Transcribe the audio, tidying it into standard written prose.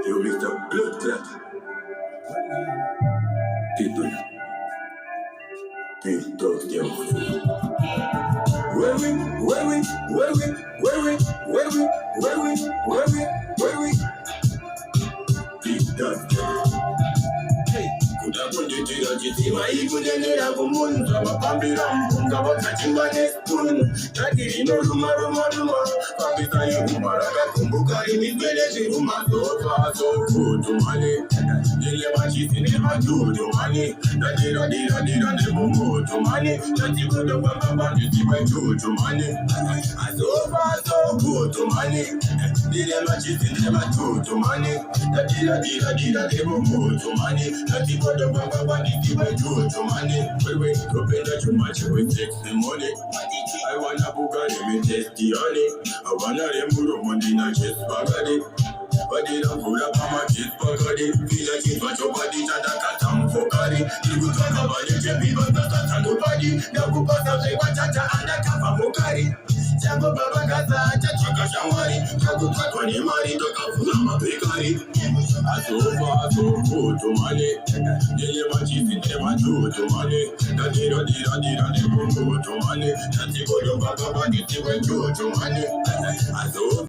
You Mr. Blood Clot. People, they talk them fool. Where we, big dog. Kudakunditira chitima ikudenera kumunza mapambira mpunga wakachimba nesipunu takirino ruma pambisa iruma rakakumbuka imipelezi ruma sofa sokutumane nile machisi nematutumane tatira nekumbutumane tatikudo kwambamba nisimetutumane asofa sokutumane nile machisi nematutumane tatira nekumbutumane tatikudo kwambamba nisimetutumane wewe tupenda chumache with sexy money I wanna Bugatti me testy honey I wanna remuro money na chest bagadi body na pura mama chest bagadi feel like it was your body chata katam fokari you talk about the chepi but tata nobody na kupasa kwa chacha undercover mokari Chango baba kaza chaka shawari Chakupa kwa ni mari toka funa mapekari Asofa tumane Nile machisi nema tumane Tatira ne mungu tumane Tatiko yo baba bani tiwe tumane Asofa